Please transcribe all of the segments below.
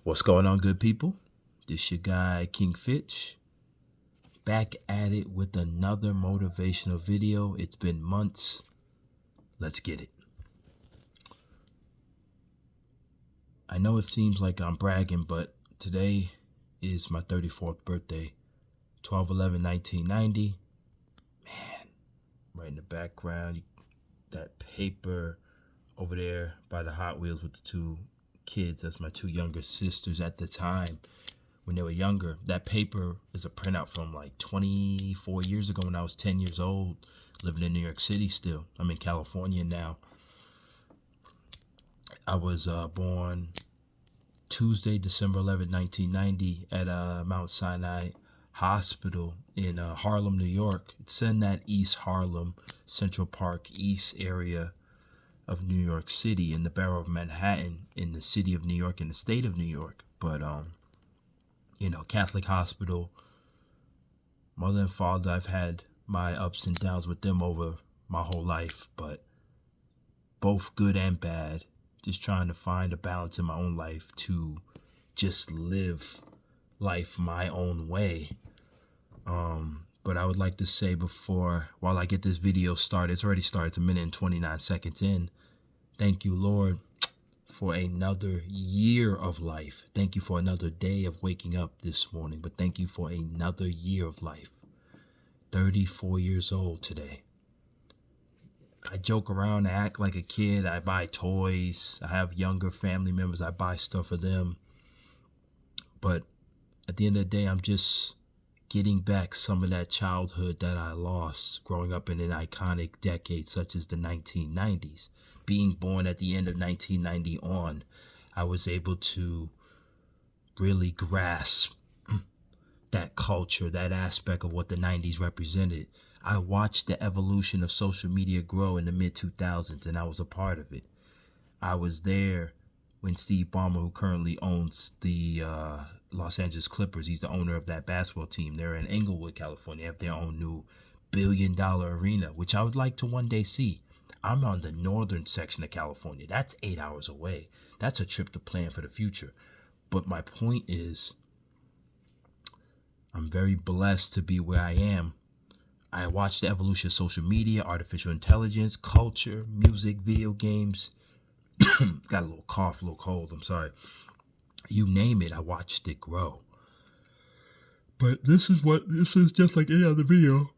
What's going on, good people? This your guy, King Fitch, back at it with another motivational video. It's been months. Let's get it. I know it seems like I'm bragging, but today is my 34th birthday, 12/11/1990. Man, right in the background, that paper over there by the Hot Wheels with the two kids. That's my two younger sisters at the time when they were younger. That paper is a printout from like 24 years ago when I was 10 years old, living in New York City still. I'm in California now. I was born Tuesday, December 11, 1990 at Mount Sinai Hospital in Harlem, New York. It's in that East Harlem, Central Park East area of New York City, in the borough of Manhattan, in the city of New York, in the state of New York. But Catholic hospital. Mother and father, I've had my ups and downs with them over my whole life, but both good and bad. Just trying to find a balance in my own life to just live life my own way. But I would like to say while I get this video started, it's already started, it's 1 minute and 29 seconds in. Thank you, Lord, for another year of life. Thank you for another day of waking up this morning, but thank you for another year of life. 34 years old today. I joke around, I act like a kid, I buy toys, I have younger family members, I buy stuff for them. But at the end of the day, I'm just getting back some of that childhood that I lost growing up in an iconic decade such as the 1990s. Being born at the end of 1990 on, I was able to really grasp that culture, that aspect of what the 90s represented. I watched the evolution of social media grow in the mid-2000s, and I was a part of it. I was there when Steve Ballmer, who currently owns the Los Angeles Clippers, he's the owner of that basketball team. They're in Inglewood, California. They have their own new billion-dollar arena, which I would like to one day see. I'm on the northern section of California. That's 8 hours away. That's a trip to plan for the future. But my point is, I'm very blessed to be where I am. I watched the evolution of social media, artificial intelligence, culture, music, video games. Got a little cough, a little cold, I'm sorry. You name it, I watched it grow. But this is just like any other video.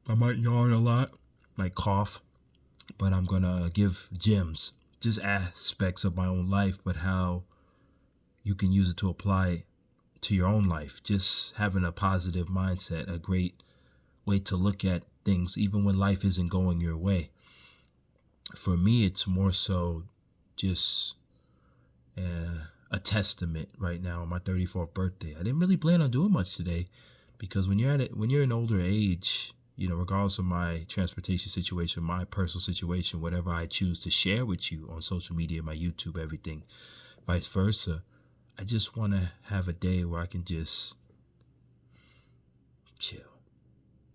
I might yawn a lot, might cough, but I'm gonna give gems, just aspects of my own life, but how you can use it to apply to your own life. Just having a positive mindset, a great way to look at things, even when life isn't going your way. For me, it's more so just a testament right now on my 34th birthday. I didn't really plan on doing much today because when you're an older age, regardless of my transportation situation, my personal situation, whatever I choose to share with you on social media, my YouTube, everything, vice versa, I just want to have a day where I can just chill.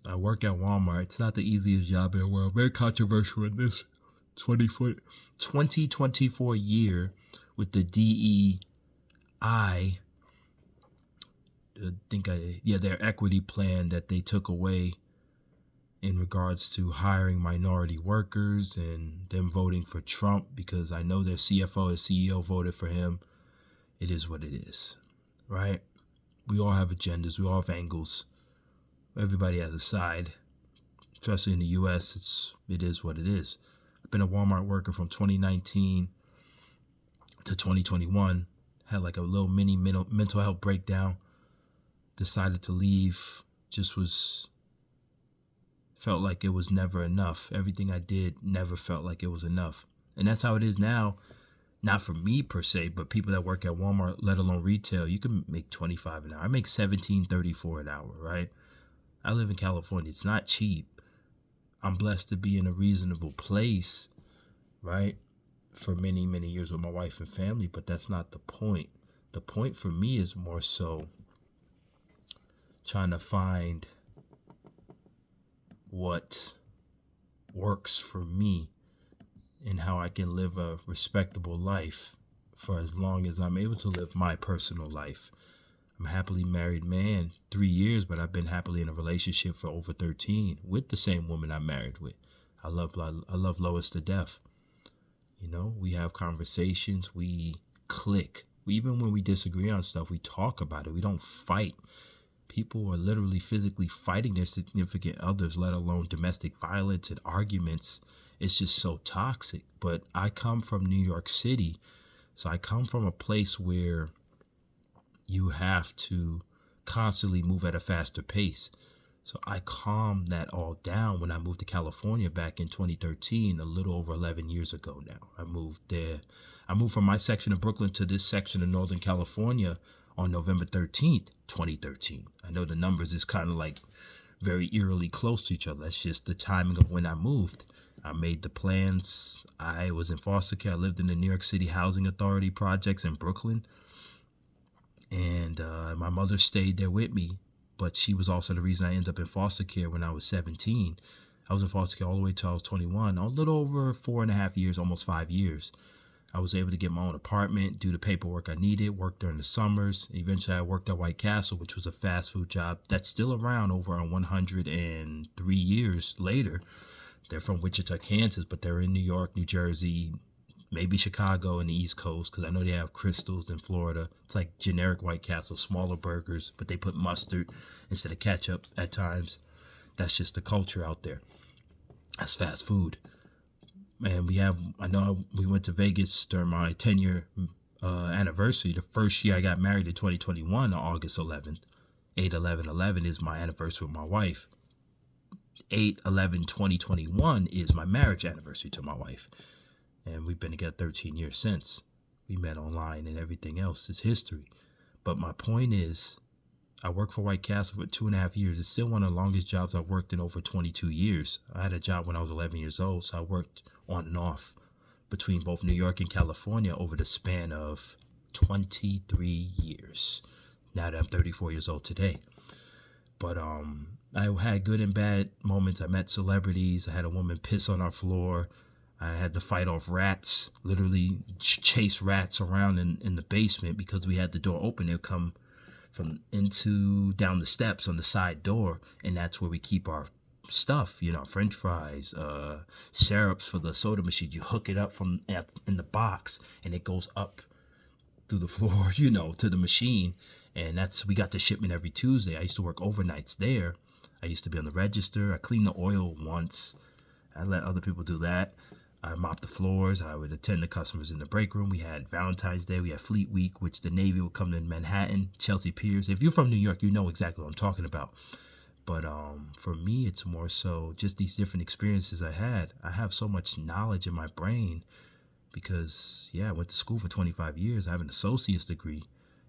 I work at Walmart. It's not the easiest job in the world. Very controversial in this 2024 year with the DEI, their equity plan that they took away in regards to hiring minority workers and them voting for Trump, because I know their CFO, the CEO voted for him. It is what it is, right? We all have agendas. We all have angles. Everybody has a side, especially in the U.S. It is what it is. I've been a Walmart worker from 2019 to 2021. Had like a little mini mental health breakdown. Decided to leave. Felt like it was never enough. Everything I did never felt like it was enough. And that's how it is now. Not for me per se, but people that work at Walmart, let alone retail, you can make $25 an hour. I make $17.34 an hour, right? I live in California. It's not cheap. I'm blessed to be in a reasonable place, right? For many, many years with my wife and family, but that's not the point. The point for me is more so trying to find what works for me and how I can live a respectable life for as long as I'm able to live my personal life. I'm a happily married man, 3 years, but I've been happily in a relationship for over 13 with the same woman I'm married with. I love Lois to death. You know, we have conversations, we click. Even when we disagree on stuff, we talk about it. We don't fight. People are literally physically fighting their significant others, let alone domestic violence and arguments. It's just so toxic. But I come from New York City, so I come from a place where you have to constantly move at a faster pace. So I calmed that all down when I moved to California back in 2013, a little over 11 years ago now. I moved there. I moved from my section of Brooklyn to this section of Northern California on November 13th, 2013. I know the numbers is kind of like very eerily close to each other. That's just the timing of when I moved. I made the plans. I was in foster care. I lived in the New York City Housing Authority projects in Brooklyn. And my mother stayed there with me, but she was also the reason I ended up in foster care when I was 17. I was in foster care all the way till I was 21, a little over 4.5 years, almost 5 years. I was able to get my own apartment, do the paperwork I needed, work during the summers. Eventually, I worked at White Castle, which was a fast food job that's still around over 103 years later. They're from Wichita, Kansas, but they're in New York, New Jersey, maybe Chicago and the East Coast, because I know they have Crystals in Florida. It's like generic White Castle, smaller burgers, but they put mustard instead of ketchup at times. That's just the culture out there. That's fast food. And I know we went to Vegas during my 10-year anniversary. The first year I got married in 2021, on August 11th. 8/11/11 is my anniversary with my wife. 8/11/2021 is my marriage anniversary to my wife. And we've been together 13 years since. We met online and everything else is history. But my point is, I worked for White Castle for 2.5 years. It's still one of the longest jobs I've worked in over 22 years. I had a job when I was 11 years old, so I worked on and off between both New York and California over the span of 23 years. Now that I'm 34 years old today. But I had good and bad moments. I met celebrities. I had a woman piss on our floor. I had to fight off rats, literally chase rats around in the basement because we had the door open. They'll come from down the steps on the side door, and that's where we keep our stuff, French fries, syrups for the soda machine. You hook it up in the box, and it goes up through the floor, to the machine. And we got the shipment every Tuesday. I used to work overnights there. I used to be on the register. I cleaned the oil once. I let other people do that. I mopped the floors. I would attend the customers in the break room. We had Valentine's Day. We had Fleet Week, which the Navy would come to Manhattan, Chelsea Piers. If you're from New York, you know exactly what I'm talking about. But for me, it's more so just these different experiences I had. I have so much knowledge in my brain because, I went to school for 25 years. I have an associate's degree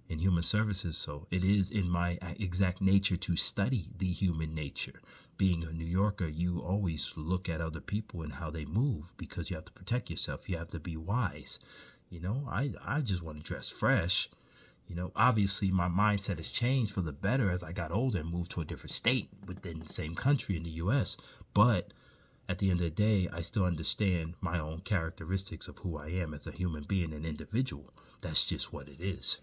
in human services. So it is in my exact nature to study the human nature. Being a New Yorker, you always look at other people and how they move because you have to protect yourself. You have to be wise. I just want to dress fresh. Obviously my mindset has changed for the better as I got older and moved to a different state within the same country in the U.S. But at the end of the day, I still understand my own characteristics of who I am as a human being and individual. That's just what it is.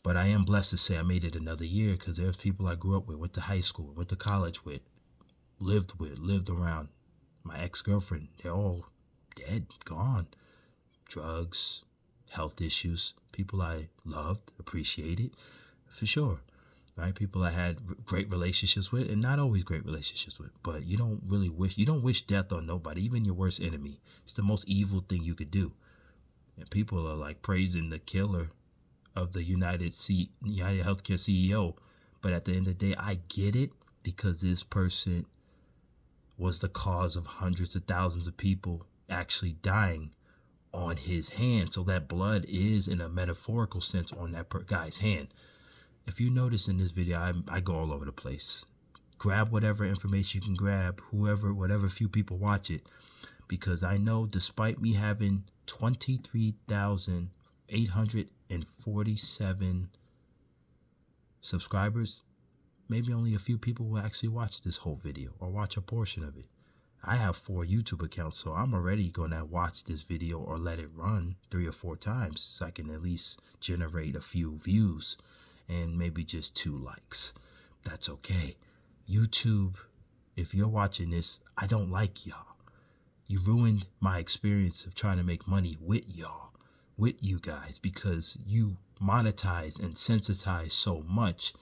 But I am blessed to say I made it another year because there's people I grew up with, went to high school, went to college with, lived around. My ex-girlfriend, they're all dead, gone. Drugs, health issues, people I loved, appreciated, for sure. Right? People I had great relationships with and not always great relationships with. But you don't wish death on nobody, even your worst enemy. It's the most evil thing you could do. And people are like praising the killer of the United Healthcare CEO. But at the end of the day, I get it because this person was the cause of hundreds of thousands of people actually dying on his hand. So that blood is, in a metaphorical sense, on that guy's hand. If you notice in this video, I go all over the place. Grab whatever information you can grab, whatever few people watch it. Because I know despite me having 23,847 subscribers, maybe only a few people will actually watch this whole video or watch a portion of it. I have 4 YouTube accounts, so I'm already going to watch this video or let it run 3 or 4 times so I can at least generate a few views and maybe just 2 likes. That's okay. YouTube, if you're watching this, I don't like y'all. You ruined my experience of trying to make money with y'all, with you guys, because you monetize and sensitize so much.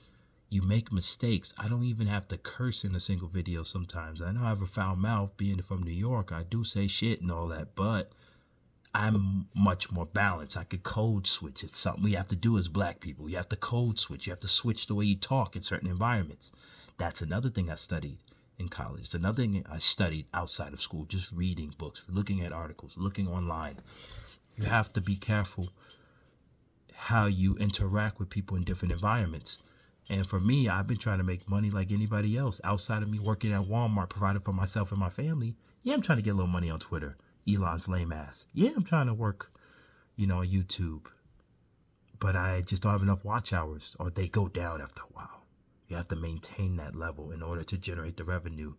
You make mistakes. I don't even have to curse in a single video sometimes. I know I have a foul mouth being from New York. I do say shit and all that, but I'm much more balanced. I could code switch. It's something we have to do as black people. You have to code switch. You have to switch the way you talk in certain environments. That's another thing I studied in college. It's another thing I studied outside of school, just reading books, looking at articles, looking online. You have to be careful how you interact with people in different environments. And for me, I've been trying to make money like anybody else outside of me working at Walmart, providing for myself and my family. Yeah, I'm trying to get a little money on Twitter. Elon's lame ass. Yeah, I'm trying to work, on YouTube. But I just don't have enough watch hours, or they go down after a while. You have to maintain that level in order to generate the revenue,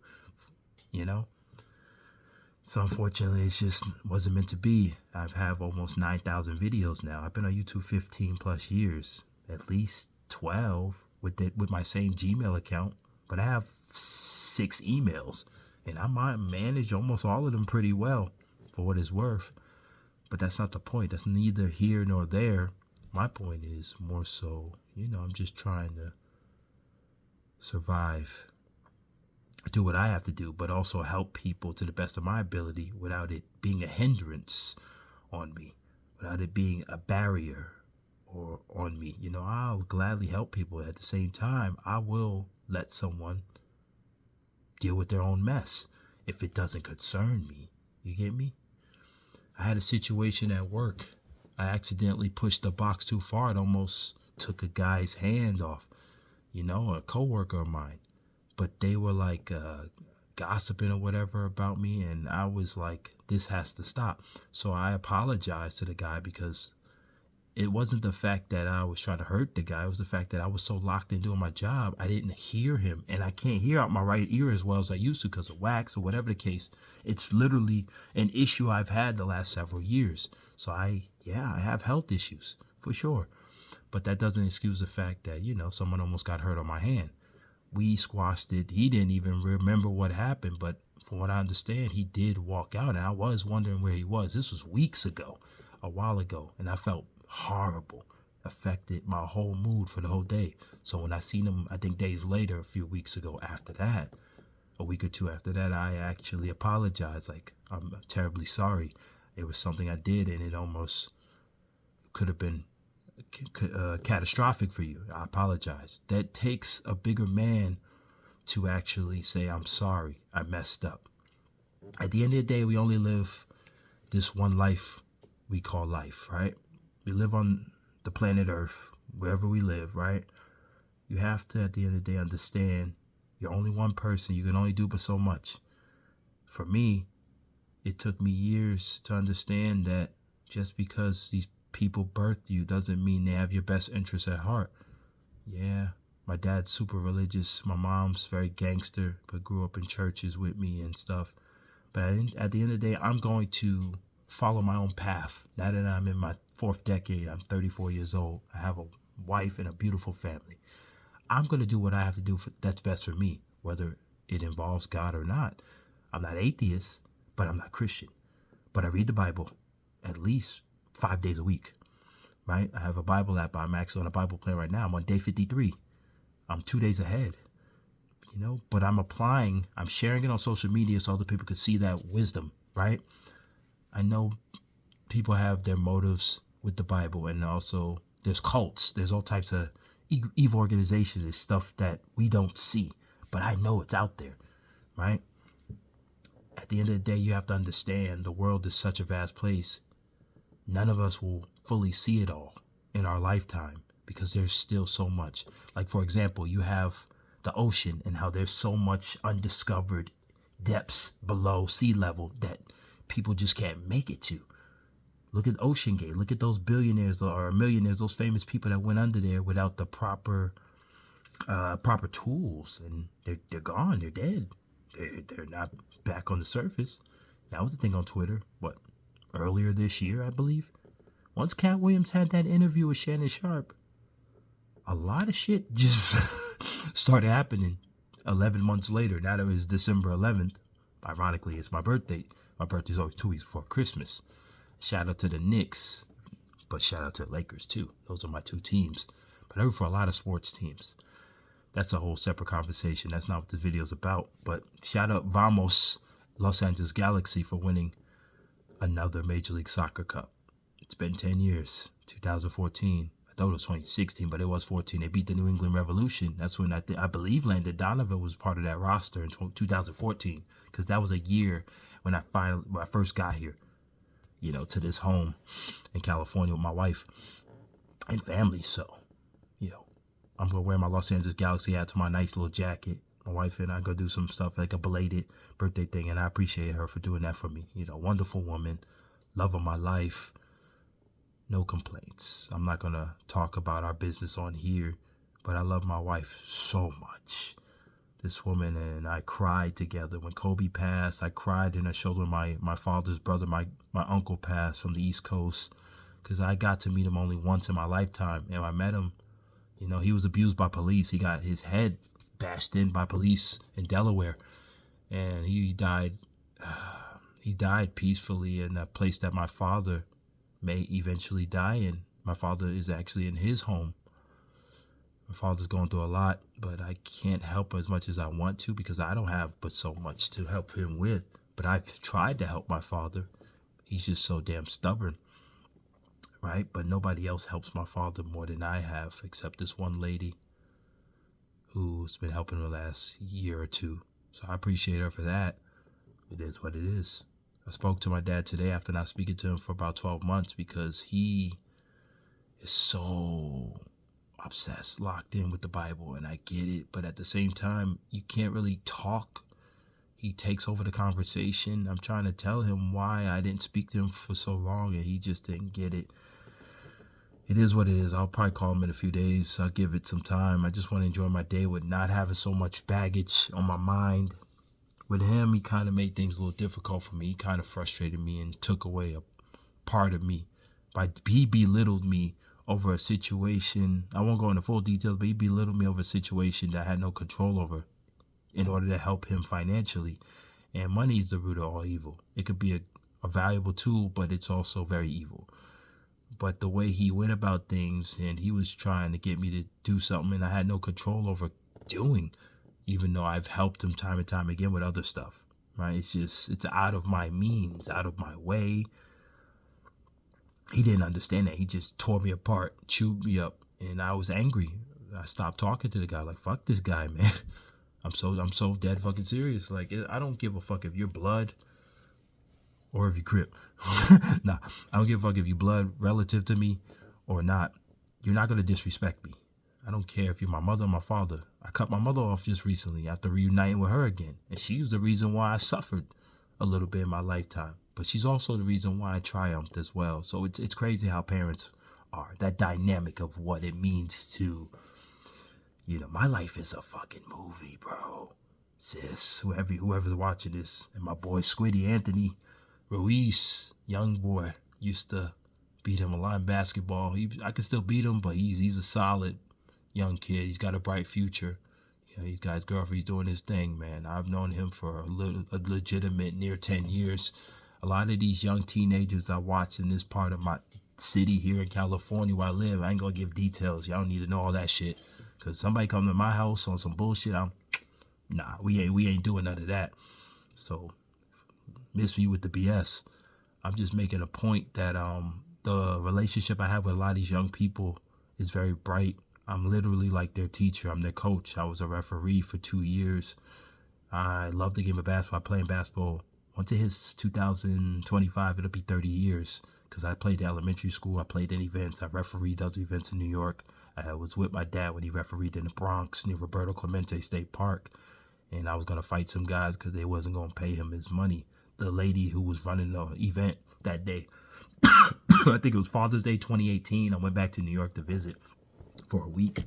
So unfortunately, it just wasn't meant to be. I have almost 9,000 videos now. I've been on YouTube 15 plus years, at least 12 with my same Gmail account, but I have 6 emails, and I might manage almost all of them pretty well for what it's worth. But that's not the point. That's neither here nor there. My point is more so, I'm just trying to survive, do what I have to do, but also help people to the best of my ability without it being a hindrance on me, without it being a barrier or on me. I'll gladly help people. At the same time, I will let someone deal with their own mess if it doesn't concern me. You get me? I had a situation at work. I accidentally pushed the box too far. It almost took a guy's hand off, a coworker of mine. But they were like gossiping or whatever about me, and I was like, this has to stop. So I apologized to the guy, because it wasn't the fact that I was trying to hurt the guy. It was the fact that I was so locked in doing my job, I didn't hear him. And I can't hear out my right ear as well as I used to because of wax or whatever the case. It's literally an issue I've had the last several years. So I have health issues for sure. But that doesn't excuse the fact that, someone almost got hurt on my hand. We squashed it. He didn't even remember what happened. But from what I understand, he did walk out. And I was wondering where he was. This was weeks ago, a while ago. And I felt horrible. Affected my whole mood for the whole day. So when I seen him, I think days later, a few weeks ago after that, a week or two after that, I actually apologized. Like, I'm terribly sorry. It was something I did, and it almost could have been catastrophic for you. I apologize. That takes a bigger man to actually say, I'm sorry, I messed up. At the end of the day, we only live this one life we call life, right? We live on the planet Earth, wherever we live, right? You have to, at the end of the day, understand you're only one person. You can only do but so much. For me, it took me years to understand that just because these people birthed you doesn't mean they have your best interests at heart. Yeah, my dad's super religious. My mom's very gangster, but grew up in churches with me and stuff. But at the end of the day, I'm going to follow my own path. Now that I'm in my 4th decade, I'm 34 years old. I have a wife and a beautiful family. I'm going to do what I have to do that's best for me, whether it involves God or not. I'm not atheist, but I'm not Christian. But I read the Bible at least 5 days a week, right? I have a Bible app. I'm actually on a Bible plan right now. I'm on day 53. I'm 2 days ahead, but I'm sharing it on social media so other people could see that wisdom, right? I know people have their motives with the Bible, and also there's cults. There's all types of evil organizations and stuff that we don't see, but I know it's out there, right? At the end of the day, you have to understand the world is such a vast place. None of us will fully see it all in our lifetime because there's still so much. Like, for example, you have the ocean and how there's so much undiscovered depths below sea level that people just can't make it to. Look at Ocean Gate. Look at those billionaires or millionaires, those famous people that went under there without the proper tools, and they're gone. They're dead. they're not back on the surface. That was the thing on Twitter. What, earlier this year, I believe. Once Cat Williams had that interview with Shannon Sharp, a lot of shit just started happening 11 months later. Now that it was December 11th, ironically, it's my birthday. My birthday's always 2 weeks before Christmas. Shout out to the Knicks, but shout out to the Lakers too. Those are my two teams. But I root for a lot of sports teams. That's a whole separate conversation. That's not what this video is about. But shout out Vamos, Los Angeles Galaxy, for winning another Major League Soccer Cup. It's been 10 years, 2014. I thought it was 2016, but it was 14. They beat the New England Revolution. That's when I believe Landon Donovan was part of that roster in 2014, because that was a year when I first got here, to this home in California with my wife and family. So, I'm going to wear my Los Angeles Galaxy hat to my nice little jacket. My wife and I go do some stuff like a belated birthday thing, and I appreciate her for doing that for me. Wonderful woman, love of my life. No complaints. I'm not going to talk about our business on here, but I love my wife so much. This woman and I cried together. When Kobe passed, I cried in her shoulder. My father's brother, my uncle passed from the East Coast, because I got to meet him only once in my lifetime. And I met him, he was abused by police. He got his head bashed in by police in Delaware. And he died peacefully in a place that my father may eventually die in. My father is actually in his home. My father's going through a lot, but I can't help as much as I want to, because I don't have but so much to help him with. But I've tried to help my father. He's just so damn stubborn, right? But nobody else helps my father more than I have, except this one lady who's been helping the last year or two. So I appreciate her for that. It is what it is. I spoke to my dad today after not speaking to him for about 12 months, because he is so obsessed, locked in with the Bible, and I get it. But at the same time, you can't really talk. He takes over the conversation. I'm trying to tell him why I didn't speak to him for so long, and he just didn't get it. It is what it is. I'll probably call him in a few days. I'll give it some time. I just want to enjoy my day with not having so much baggage on my mind. With him, he kind of made things a little difficult for me. He kind of frustrated me and took away a part of me. He belittled me over a situation. I won't go into full details, but he belittled me over a situation that I had no control over in order to help him financially. And money is the root of all evil. It could be a valuable tool, but it's also very evil. But the way he went about things, and he was trying to get me to do something and I had no control over doing, even though I've helped him time and time again with other stuff, right? It's out of my means, out of my way. He didn't understand that. He just tore me apart, chewed me up, and I was angry. I stopped talking to the guy. Like, fuck this guy, man. I'm so dead fucking serious. Like, I don't give a fuck if you're blood or if you Crip. Nah, I don't give a fuck if you blood relative to me or not. You're not going to disrespect me. I don't care if you're my mother or my father. I cut my mother off just recently after reuniting with her again. And she was the reason why I suffered a little bit in my lifetime. But she's also the reason why I triumphed as well. So it's crazy how parents are. That dynamic of what it means to, my life is a fucking movie, bro. Sis, whoever's watching this. And my boy Squiddy Anthony Ruiz, young boy, used to beat him a lot in basketball. I could still beat him, but he's a solid young kid. He's got a bright future. He's got his girlfriend. He's doing his thing, man. I've known him for a legitimate near 10 years. A lot of these young teenagers I watch in this part of my city here in California where I live, I ain't gonna give details. Y'all don't need to know all that shit. Cause somebody come to my house on some bullshit, we ain't doing none of that. So miss me with the BS. I'm just making a point that the relationship I have with a lot of these young people is very bright. I'm literally like their teacher. I'm their coach. I was a referee for 2 years. I love the game of basketball. Playing basketball. Once it hits 2025, it'll be 30 years. Because I played elementary school. I played in events. I refereed other events in New York. I was with my dad when he refereed in the Bronx near Roberto Clemente State Park. And I was going to fight some guys because they wasn't going to pay him his money. The lady who was running the event that day, I think it was Father's Day 2018. I went back to New York to visit for a week.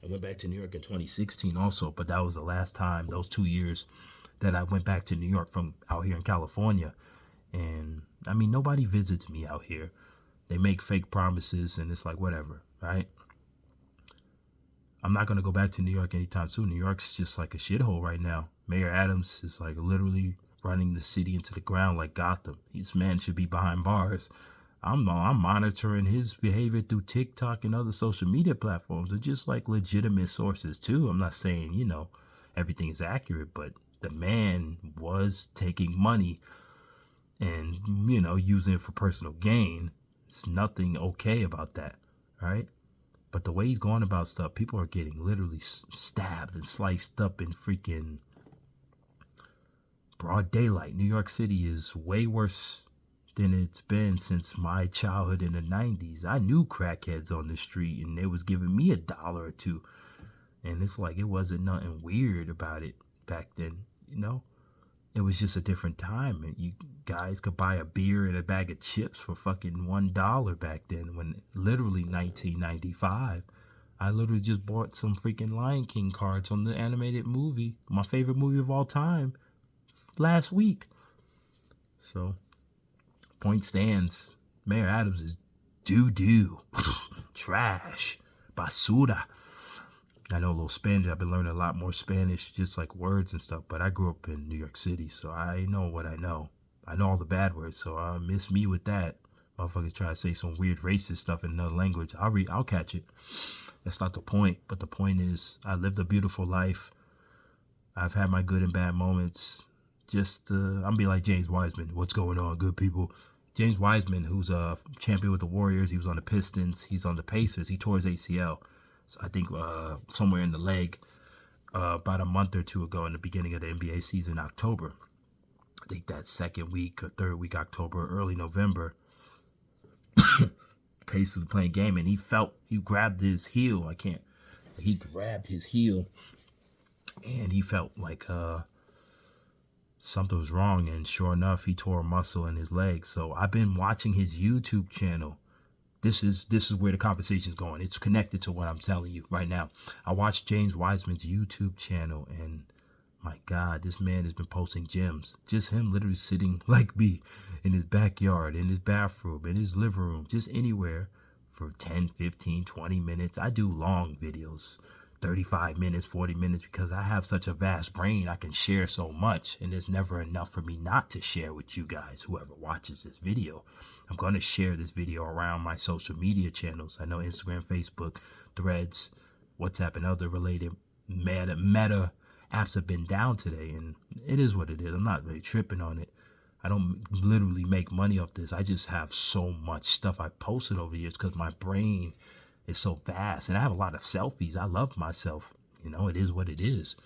I went back to New York in 2016 also, but that was the last time, those 2 years, that I went back to New York from out here in California. And I mean, nobody visits me out here. They make fake promises and it's like, whatever, right? I'm not going to go back to New York anytime soon. New York's just like a shithole right now. Mayor Adams is like literally running the city into the ground like Gotham. This man should be behind bars. I'm monitoring his behavior through TikTok and other social media platforms. They're just like legitimate sources too. I'm not saying, everything is accurate, but the man was taking money and, using it for personal gain. It's nothing okay about that, right? But the way he's going about stuff, people are getting literally stabbed and sliced up in freaking broad daylight. New York City is way worse than it's been since my childhood in the 90s. I knew crackheads on the street and they was giving me $1 or $2. And it's like it wasn't nothing weird about it back then, It was just a different time. And you guys could buy a beer and a bag of chips for fucking $1 back then, when literally 1995. I literally just bought some freaking Lion King cards on the animated movie, my favorite movie of all time, last week. So, point stands. Mayor Adams is doo-doo. Trash. Basura. I know a little Spanish. I've been learning a lot more Spanish, just like words and stuff. But I grew up in New York City, so I know what I know. I know all the bad words, so miss me with that. Motherfuckers try to say some weird racist stuff in another language. I'll catch it. That's not the point. But the point is, I lived a beautiful life. I've had my good and bad moments. I'm be like James Wiseman. What's going on, good people? James Wiseman, who's a champion with the Warriors. He was on the Pistons. He's on the Pacers. He tore his ACL. So I think somewhere in the leg about a month or two ago in the beginning of the NBA season, October. I think that second week or third week, October, early November. Pacers was playing a game and he grabbed his heel. He grabbed his heel and he felt like something was wrong. And sure enough, he tore a muscle in his leg. So I've been watching his YouTube channel. This is where the conversation is going. It's connected to what I'm telling you right now. I watched James Wiseman's YouTube channel, and my God, this man has been posting gems. Just him literally sitting like me in his backyard, in his bathroom, in his living room, just anywhere for 10, 15, 20 minutes. I do long videos, 35 minutes, 40 minutes, because I have such a vast brain. I can share so much, and there's never enough for me not to share with you guys, whoever watches this video. I'm going to share this video around my social media channels. I know Instagram, Facebook, Threads, WhatsApp, and other related meta apps have been down today, and it is what it is. I'm not really tripping on it. I don't literally make money off this. I just have so much stuff I posted over the years because my brain is so vast, and I have a lot of selfies. I love myself. It is what it is.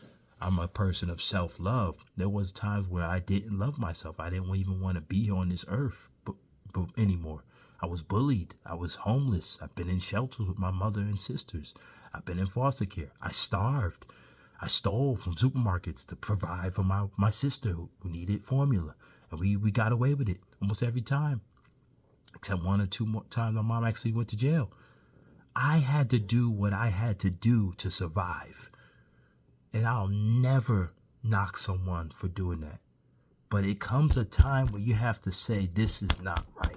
I'm a person of self-love. There was times where I didn't love myself. I didn't even want to be here on this earth anymore. I was bullied. I was homeless. I've been in shelters with my mother and sisters. I've been in foster care. I starved. I stole from supermarkets to provide for my sister who needed formula. And we got away with it almost every time. Except one or two more times my mom actually went to jail. I had to do what I had to do to survive. And I'll never knock someone for doing that. But it comes a time where you have to say, this is not right.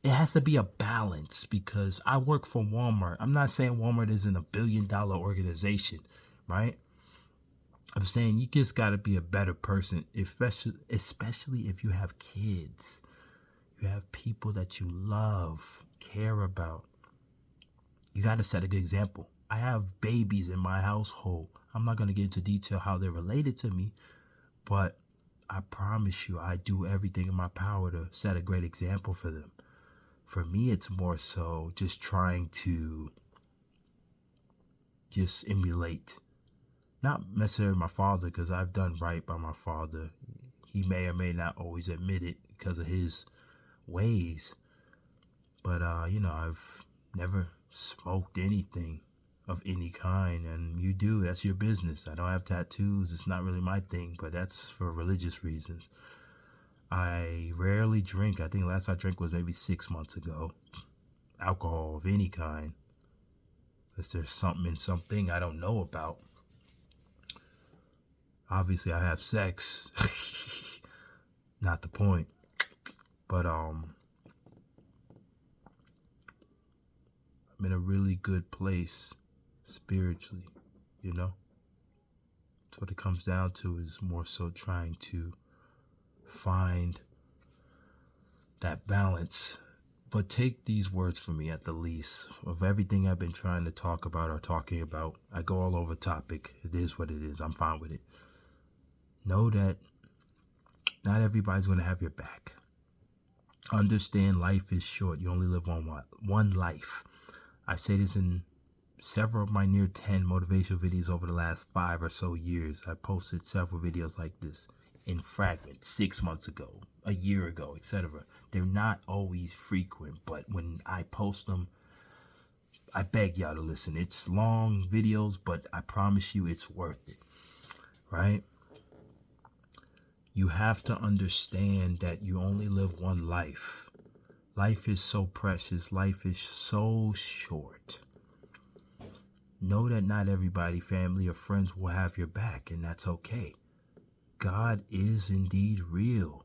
It has to be a balance, because I work for Walmart. I'm not saying Walmart isn't a $1 billion organization, right? I'm saying you just got to be a better person, especially if you have kids. You have people that you love, care about. You got to set a good example. I have babies in my household. I'm not going to get into detail how they're related to me, but I promise you, I do everything in my power to set a great example for them. For me, it's more so just trying to just emulate. Not necessarily my father, because I've done right by my father. He may or may not always admit it because of his ways. But, I've never smoked anything of any kind, and you do, that's your business. I don't have tattoos. It's not really my thing, but that's for religious reasons. I rarely drink. I think last I drank was maybe 6 months ago. Alcohol of any kind. Unless there's something in something I don't know about. Obviously, I have sex. Not the point. But I'm in a really good place spiritually, you know? So what it comes down to is more so trying to find that balance. But take these words from me at the least. Of everything I've been trying to talk about or talking about, I go all over topic. It is what it is. I'm fine with it. Know that not everybody's going to have your back. Understand life is short. You only live one life. I say this in several of my near 10 motivational videos over the last 5 or so years. I posted several videos like this in fragments 6 months ago, a year ago, etc. They're not always frequent, but when I post them, I beg y'all to listen. It's long videos, but I promise you it's worth it, right? You have to understand that you only live one life. Life is so precious. Life is so short. Know that not everybody, family or friends, will have your back, and that's okay. God is indeed real.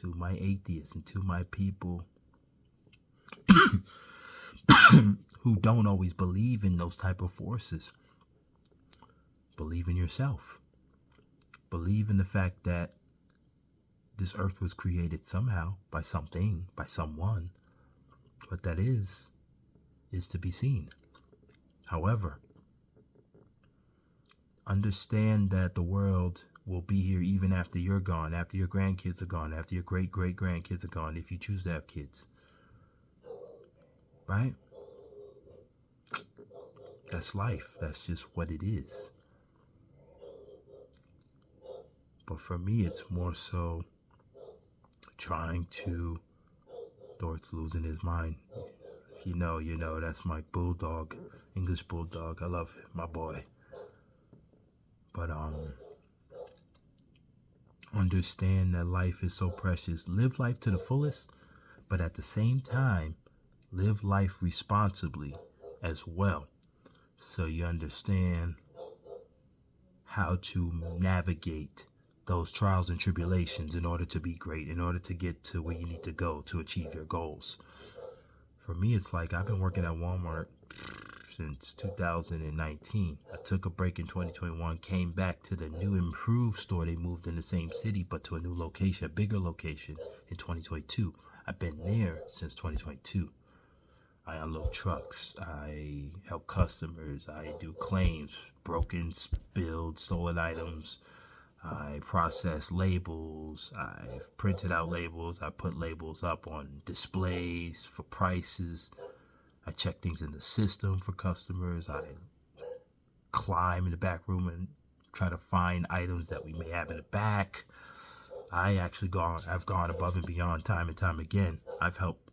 To my atheists and to my people who don't always believe in those type of forces. Believe in yourself. Believe in the fact that this earth was created somehow by something, by someone. What that is to be seen. However, understand that the world will be here even after you're gone, after your grandkids are gone, after your great-great-grandkids are gone, if you choose to have kids. Right? That's life. That's just what it is. But for me, it's more so trying to... Dort's losing his mind. If you know, you know. That's my bulldog, English bulldog. I love him, my boy. But understand that life is so precious. Live life to the fullest, but at the same time, live life responsibly as well. So you understand how to navigate those trials and tribulations in order to be great, in order to get to where you need to go to achieve your goals. For me, it's like I've been working at Walmart since 2019. I took a break in 2021, came back to the new improved store. They moved in the same city, but to a new location, a bigger location in 2022. I've been there since 2022. I unload trucks. I help customers. I do claims, broken, spilled, stolen items. I process labels. I've printed out labels. I put labels up on displays for prices. I check things in the system for customers. I climb in the back room and try to find items that we may have in the back. I've gone above and beyond time and time again. I've helped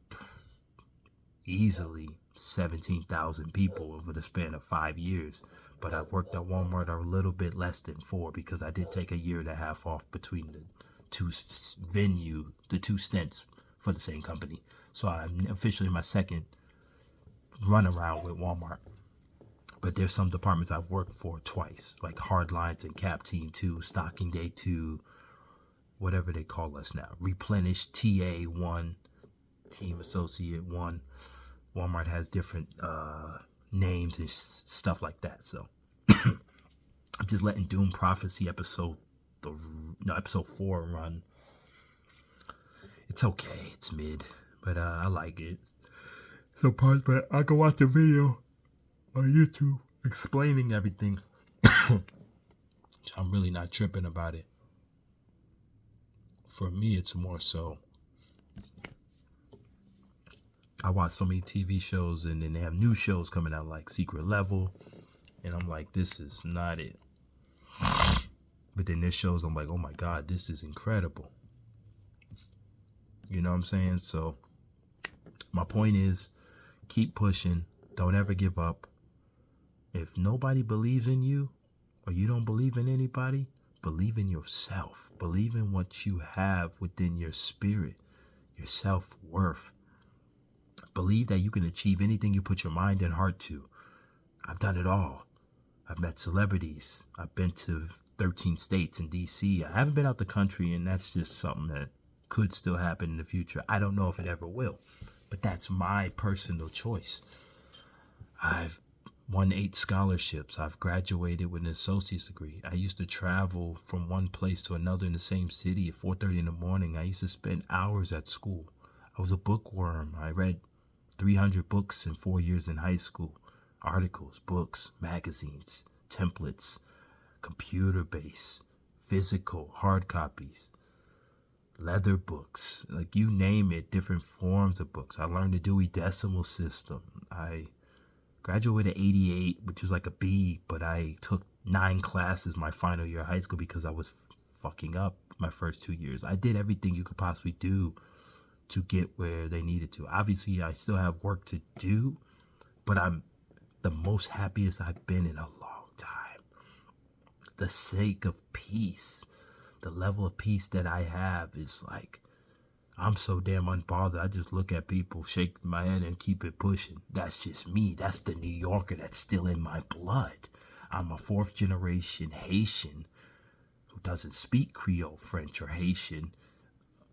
easily 17,000 people over the span of 5 years. But I've worked at Walmart a little bit less than 4 because I did take a year and a half off between the two stints for the same company. So I'm officially my second run around with Walmart. But there's some departments I've worked for twice, like hard lines and cap team 2, stocking day 2, whatever they call us now. Replenish TA 1, team associate 1. Walmart has different names and stuff like that. So I'm just letting Doom Prophecy episode 4 run. It's okay. It's mid, but I like it. So parts, but I can watch the video on YouTube explaining everything. I'm really not tripping about it. For me, it's more so I watch so many TV shows and then they have new shows coming out like Secret Level. And I'm like, this is not it. But then there's shows I'm like, oh my God, this is incredible. You know what I'm saying? So my point is, keep pushing. Don't ever give up. If nobody believes in you or you don't believe in anybody, believe in yourself. Believe in what you have within your spirit, your self-worth. Believe that you can achieve anything you put your mind and heart to. I've done it all. I've met celebrities. I've been to 13 states in DC. I haven't been out the country, and that's just something that could still happen in the future. I don't know if it ever will, but that's my personal choice. I've won 8 scholarships. I've graduated with an associate's degree. I used to travel from one place to another in the same city at 4:30 in the morning. I used to spend hours at school. I was a bookworm. I read 300 books in 4 years in high school. Articles, books, magazines, templates, computer-based, physical, hard copies, leather books, like you name it, different forms of books. I learned the Dewey Decimal System. I graduated 88, which was like a B, but I took 9 classes my final year of high school because I was fucking up my first 2 years. I did everything you could possibly do to get where they needed to. Obviously, I still have work to do, but I'm the most happiest I've been in a long time. The sake of peace, the level of peace that I have is like, I'm so damn unbothered. I just look at people, shake my head, and keep it pushing. That's just me. That's the New Yorker that's still in my blood. I'm a 4th generation Haitian who doesn't speak Creole, French, or Haitian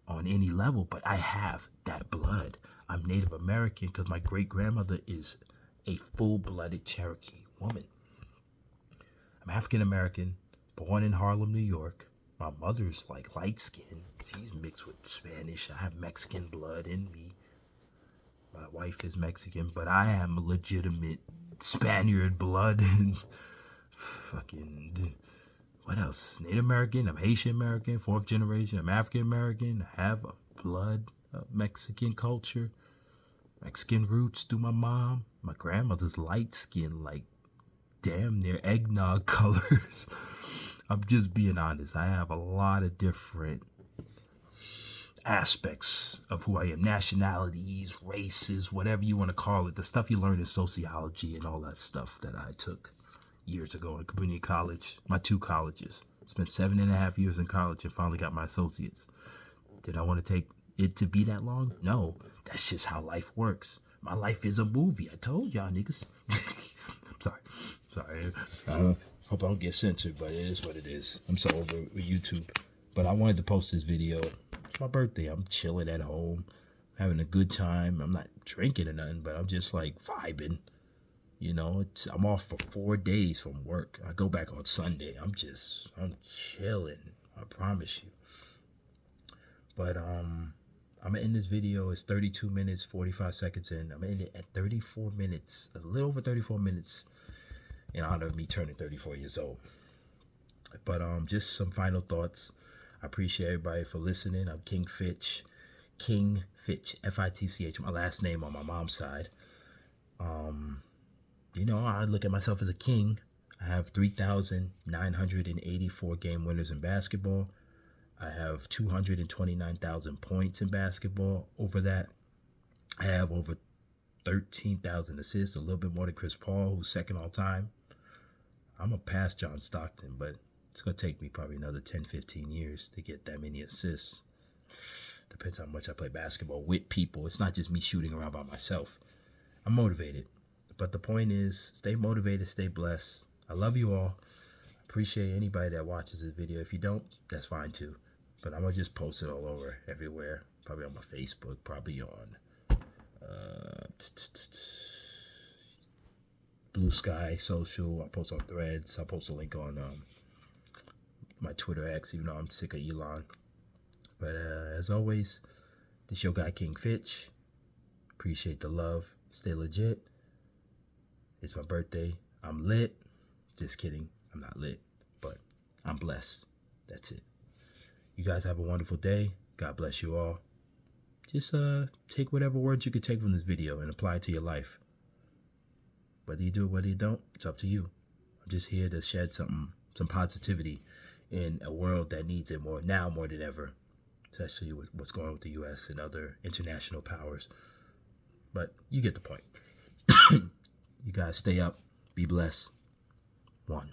on any level, but I have that blood. I'm Native American because my great-grandmother is a full-blooded Cherokee woman. I'm African American, born in Harlem, New York. My mother's like light skin. She's mixed with Spanish. I have Mexican blood in me. My wife is Mexican, but I am a legitimate Spaniard blood. Fucking, what else? Native American. I'm Haitian American, 4th generation. I'm African American. I have a blood of Mexican culture, Mexican roots through my mom. My grandmother's light skin, like damn near eggnog colors. I'm just being honest. I have a lot of different aspects of who I am. Nationalities, races, whatever you want to call it. The stuff you learn in sociology and all that stuff that I took years ago in community college. My 2 colleges. Spent 7.5 years in college and finally got my associates. Did I want to take it to be that long? No. That's just how life works. My life is a movie. I told y'all niggas. Sorry. Hope I don't get censored, but it is what it is. I'm so over YouTube. But I wanted to post this video. It's my birthday. I'm chilling at home, having a good time. I'm not drinking or nothing, but I'm just like vibing. You know, I'm off for 4 days from work. I go back on Sunday. I'm chilling. I promise you. But I'm gonna end this video. It's 32 minutes, 45 seconds in. I'm gonna end it at 34 minutes, a little over 34 minutes, in honor of me turning 34 years old. But just some final thoughts. I appreciate everybody for listening. I'm King Fitch, F-I-T-C-H, my last name on my mom's side. You know, I look at myself as a king. I have 3,984 game winners in basketball. I have 229,000 points in basketball. Over that, I have over 13,000 assists, a little bit more than Chris Paul, who's second all time. I'm going to pass John Stockton, but it's going to take me probably another 10, 15 years to get that many assists. Depends how much I play basketball with people. It's not just me shooting around by myself. I'm motivated. But the point is, stay motivated, stay blessed. I love you all. Appreciate anybody that watches this video. If you don't, that's fine too. But I'm going to just post it all over, everywhere. Probably on my Facebook, probably on Blue Sky Social. I'll post on Threads. I'll post a link on my Twitter X, even though I'm sick of Elon. But as always, this your guy King Fitch. Appreciate the love. Stay legit. It's my birthday. I'm lit. Just kidding. I'm not lit, but I'm blessed. That's it. You guys have a wonderful day. God bless you all. Just take whatever words you could take from this video and apply it to your life. Whether you do it, whether you don't, it's up to you. I'm just here to shed some positivity in a world that needs it more than ever, especially with what's going on with the U.S. and other international powers. But you get the point. You guys stay up. Be blessed. 1.